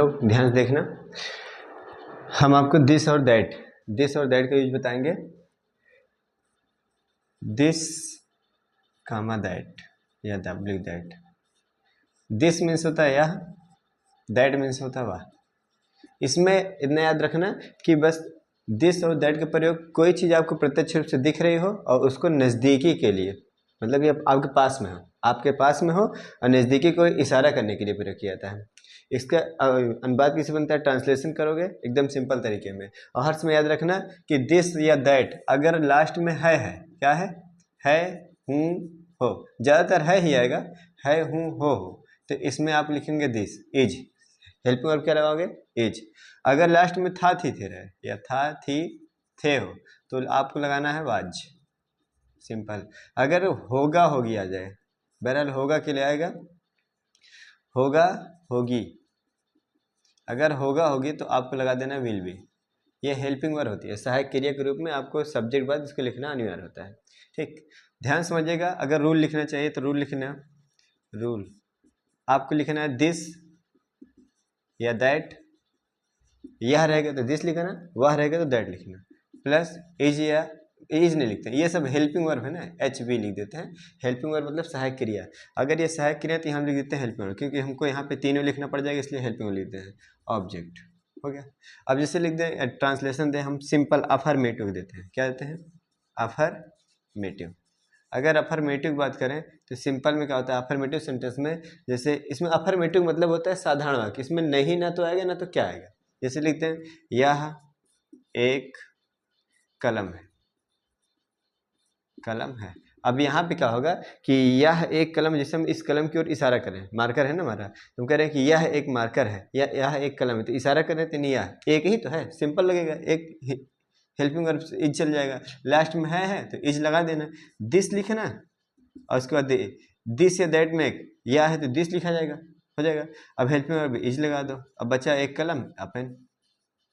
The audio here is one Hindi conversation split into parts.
तो ध्यान से देखना, हम आपको दिस और दैट का यूज बताएंगे। दिस कामा दैट या डब्ल्यू दैट। दिस मीन्स होता है यह, दैट मीन्स होता है वह। इसमें इतना याद रखना कि बस दिस और दैट का प्रयोग कोई चीज़ आपको प्रत्यक्ष रूप से दिख रही हो और उसको नज़दीकी के लिए, मतलब ये आपके पास में हो और नज़दीकी को इशारा करने के लिए प्रयोग किया जाता है। इसका अनुवाद किसी बनता है, ट्रांसलेशन करोगे एकदम सिंपल तरीके में। और हर समय याद रखना कि दिस या दैट अगर लास्ट में है क्या है हूँ हो, ज़्यादातर है ही आएगा, है हूँ हो, तो इसमें आप लिखेंगे दिस इज। हेल्पिंग वर्ब क्या लगाओगे? इज। अगर लास्ट में था थी थे रहे या था थी थे हो तो आपको लगाना है वाज, सिंपल। अगर होगा होगी आ जाए, बहरहाल होगा के लिए आएगा, होगा होगी। अगर होगा होगी तो आपको लगा देना विल बी। ये हेल्पिंग वर्ब होती है, सहायक क्रिया के रूप में आपको सब्जेक्ट बाद इसको लिखना अनिवार्य होता है। ठीक, ध्यान समझिएगा। अगर रूल लिखना चाहिए तो रूल लिखना, रूल आपको लिखना है दिस या दैट। यह रहेगा तो दिस लिखना, वह रहेगा तो दैट लिखना, प्लस इज या इज नहीं लिखते हैं, ये सब हेल्पिंग वर्ब है ना, एच वी लिख देते हैं। हेल्पिंग वर्ब मतलब सहायक क्रिया। अगर ये सहायक क्रिया तो हम लिख देते हैं हेल्पिंग वर्ब, क्योंकि हमको यहाँ पे तीनों लिखना पड़ जाएगा, इसलिए हेल्पिंग वर्ब लिखते हैं। ऑब्जेक्ट हो गया। अब जैसे लिख दें, ट्रांसलेशन दें, हम सिंपल अफर्मेटिव देते हैं। क्या देते हैं? अफर्मेटिव। अगर अफर्मेटिव बात करें तो सिंपल में क्या होता है अफर्मेटिव सेंटेंस में, जैसे इसमें अफर्मेटिव मतलब होता है साधारण वाक्य, इसमें नहीं ना तो आएगा ना तो क्या आएगा। जैसे लिखते हैं यह एक कलम है, कलम है। अब यहाँ पे क्या होगा कि यह एक कलम, जैसे हम इस कलम की ओर इशारा करें, मार्कर है ना हमारा, तो हम कह रहे हैं कि यह एक मार्कर है या यह एक कलम है, तो इशारा करें तो नहीं, यह एक ही तो है, सिंपल लगेगा, एक हेल्पिंग वर्ब से इज चल जाएगा। लास्ट में है तो इज लगा देना, दिस लिखना और उसके बाद दिस या दैट में यह है तो दिस लिखा जाएगा, हो जाएगा। अब हेल्पिंग वर्ब इज लगा दो, अब बचा एक कलम, पेन,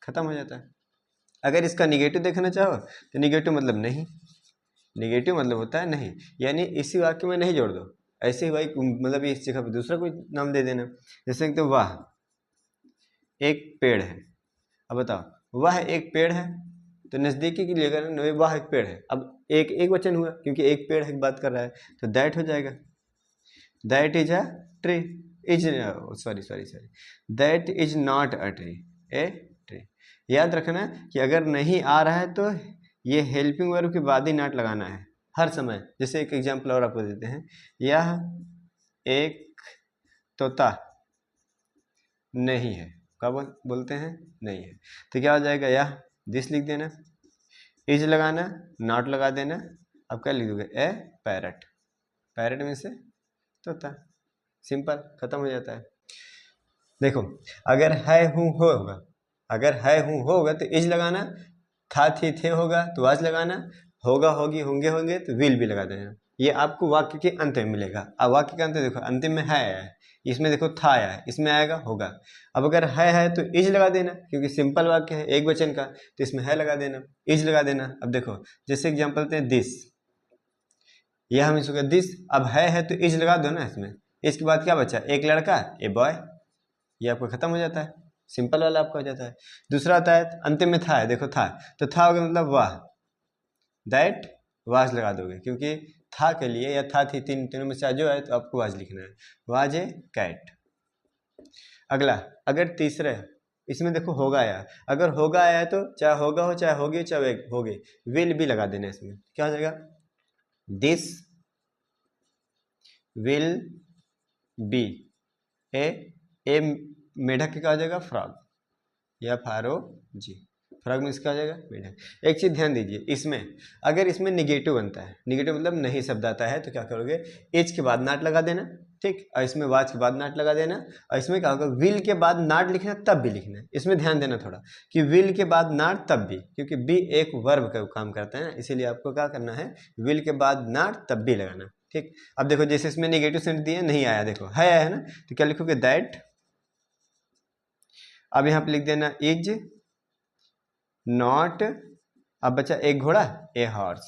खत्म हो जाता है। अगर इसका निगेटिव देखना चाहो तो निगेटिव मतलब नहीं, निगेटिव मतलब होता है नहीं, यानी इसी वाक्य में नहीं जोड़ दो, ऐसे ही भाई मतलब इस जगह पर दूसरा कोई नाम दे देना। जैसे तो वह एक पेड़ है, अब बताओ वह एक पेड़ है तो नज़दीकी के लिए अगर वह एक पेड़ है, अब एक वचन हुआ क्योंकि एक पेड़ है बात कर रहा है, तो दैट हो जाएगा, that is a tree, is sorry that is not a tree, a tree. याद रखना कि अगर नहीं आ रहा है तो ये हेल्पिंग वर्ब के बाद ही नॉट लगाना है हर समय। जैसे एक एग्जांपल और आपको देते हैं, यह एक तोता नहीं है, क्या बोलते हैं? नहीं है, तो क्या हो जाएगा, यह दिस लिख देना, इज लगाना, नॉट लगा देना, अब क्या लिख दोगे? ए पैरट, पैरट में से तोता, सिंपल, खत्म हो जाता है। देखो अगर है हूँ हो होगा, अगर है हूँ हो होगा तो इज लगाना, था थी थे होगा तो वाज लगाना, होगा होगी होंगे तो विल भी लगा देना। ये आपको वाक्य के अंत में मिलेगा। अब वाक्य के अंत में देखो, अंतिम में है आया है, इसमें देखो था आया है, इसमें आएगा होगा। अब अगर है तो इज लगा देना, क्योंकि सिंपल वाक्य है एक वचन का, तो इसमें है लगा देना, इज लगा देना। अब देखो जैसे एग्जाम्पल देते हैं दिस, यह हम इसको दिस, अब है तो इज लगा दो ना इसमें, इसके बाद क्या बचा? एक लड़का, ए बॉय, ये आपको खत्म हो जाता है, सिंपल वाला आपका हो जाता है। दूसरा आता है अंतिम में था है, देखो था, तो था होगा मतलब वाह, दैट वाज लगा दोगे, क्योंकि था के लिए या था थी, तीनों में से जो है तो आपको वाज लिखना है, वाज ए कैट। अगला, अगर तीसरे इसमें देखो होगा आया, अगर होगा आया तो चाहे होगा हो चाहे होगी चाहे होगी, विल भी लगा देना इसमें, क्या हो जाएगा? दिस विल बी ए मेढक क्या हो जाएगा? फ्रॉग, या फारो जी, फ्रॉग में इसका आ जाएगा मेढक। एक चीज़ ध्यान दीजिए, इसमें अगर इसमें निगेटिव बनता है, निगेटिव मतलब नहीं शब्द आता है, तो क्या करोगे? एज के बाद नाट लगा देना, ठीक, और इसमें वाज के बाद नाट लगा देना, और इसमें क्या होगा? विल के बाद नाट लिखना तब भी लिखना है। इसमें ध्यान देना थोड़ा कि विल के बाद नाट तब भी, क्योंकि बी एक वर्ब का काम करता है ना, इसीलिए आपको क्या करना है? विल के बाद नाट तब भी लगाना, ठीक। अब देखो जैसे इसमें निगेटिव सेंस दिए, नहीं आया, देखो है आया है ना, तो क्या लिखोगे? दैट। अब यहाँ पे लिख देना इज नॉट, अब बचा एक घोड़ा, a horse,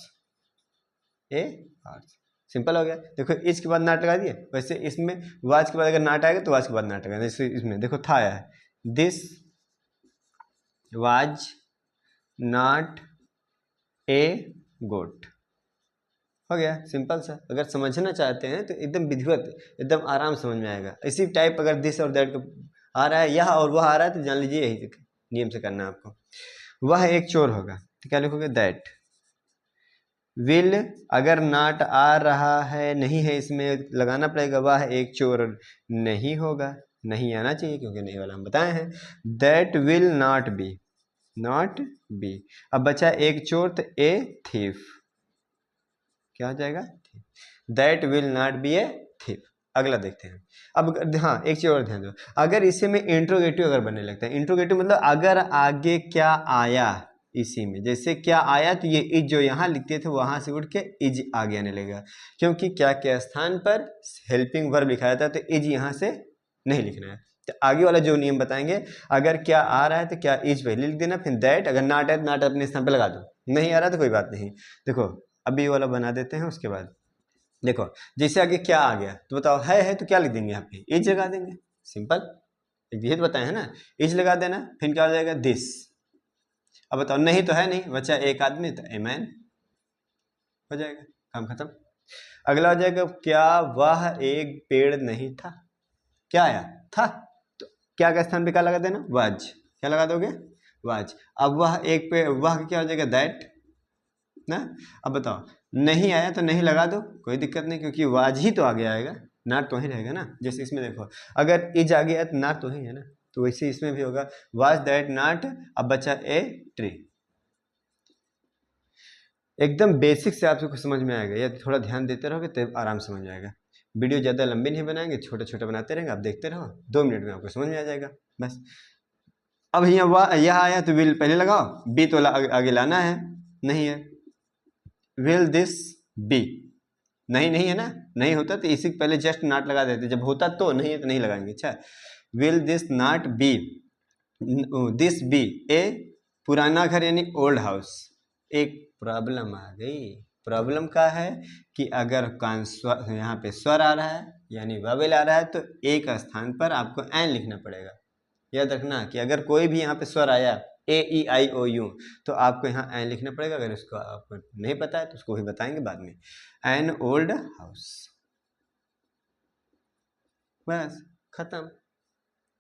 a horse, simple हो गया। देखो इज के बाद नाट लगा दिए, वैसे इसमें वाज के बाद अगर नाट आएगा तो वाज के बाद नाट लगा, जैसे इसमें देखो था आया है, दिस वाज नॉट ए गोट। हो गया, सिंपल सा। अगर समझना चाहते हैं तो एकदम विधिवत, एकदम आराम समझ में आएगा। इसी टाइप अगर दिस और दैट का आ रहा है, यह और वह आ रहा है, तो जान लीजिए यही नियम से करना है आपको। वह एक चोर होगा, तो क्या लिखोगे, दैट विल। अगर नॉट आ रहा है, नहीं है, इसमें लगाना पड़ेगा, वह एक चोर नहीं होगा। नहीं आना चाहिए क्योंकि नहीं वाला हम बताए हैं। That will not be, not be. अब बचा एक चोर, तो ए थीफ, क्या हो जाएगा, that will not be a thief. अगला देखते हैं। अब हाँ, एक चीज और ध्यान दो, अगर इसी में इंट्रोगेटिव अगर बनने लगता है, इंट्रोगेटिव मतलब अगर आगे क्या आया इसी में, जैसे क्या आया, तो ये इज जो यहाँ लिखते थे वहां से उठ के इज आगे आने लगेगा, क्योंकि क्या के स्थान पर हेल्पिंग वर्ब लिखा था, तो इज यहाँ से नहीं लिखना है। तो आगे वाला जो नियम बताएंगे, अगर क्या आ रहा है तो क्या इज पहले लिख देना, फिर दैट, अगर नॉट है तो नॉट अपने स्थान पर लगा दो, नहीं आ रहा तो कोई बात नहीं। देखो अभी वाला बना देते हैं, उसके बाद देखो जैसे आगे क्या आ गया, तो बताओ है तो क्या लिख देंगे, यहाँ पे इज लगा देंगे, सिंपल। ये तो बताए हैं ना, इज लगा देना, फिर क्या हो जाएगा, दिस। अब बताओ नहीं तो है नहीं, बचा एक आदमी, तो ए मैन, हो जाएगा, काम खत्म। अगला हो जाएगा, क्या वह एक पेड़ नहीं था। क्या आया, था, तो क्या का स्थान पे क्या लगा देना, वाज। क्या लगा दोगे, वाज। अब वह एक पेड़, वह क्या हो जाएगा, दैट ना। अब बताओ नहीं आया तो नहीं लगा दो, कोई दिक्कत नहीं, क्योंकि वाज ही तो आगे आएगा, नाट तो ही रहेगा ना। जैसे इसमें देखो, अगर इज आ गया तो नाट तो ही है ना, तो वैसे इसमें भी होगा, वाज दैट नाट। अब बचा ए ट्री। एकदम बेसिक से आपको समझ में आएगा, या थोड़ा ध्यान देते रहोगे तो आराम से समझ में आएगा। वीडियो ज़्यादा लंबी नहीं बनाएंगे, छोटे छोटे बनाते रहेंगे, आप देखते रहो, 2 मिनट में आपको समझ में आ जाएगा बस। अब यहाँ यह आया तो विल पहले लगाओ, बी तो आगे लाना है, नहीं है, विल दिस बी, नहीं नहीं है ना, नहीं होता तो इसी पहले जस्ट नॉट लगा देते, जब होता तो, नहीं है तो नहीं लगाएंगे। अच्छा, will this not be, this be a पुराना घर यानी ओल्ड हाउस। एक प्रॉब्लम आ गई, प्रॉब्लम क्या है कि अगर यहाँ पे स्वर आ रहा है यानी ववेल आ रहा है, तो एक स्थान पर आपको एन लिखना पड़ेगा। याद रखना कि अगर कोई भी यहाँ पे स्वर आया, ए ई आई ओ यू, तो आपको यहाँ एन लिखना पड़ेगा। अगर इसको आपको नहीं पता है तो उसको भी बताएंगे बाद में। एन ओल्ड हाउस, बस खत्म।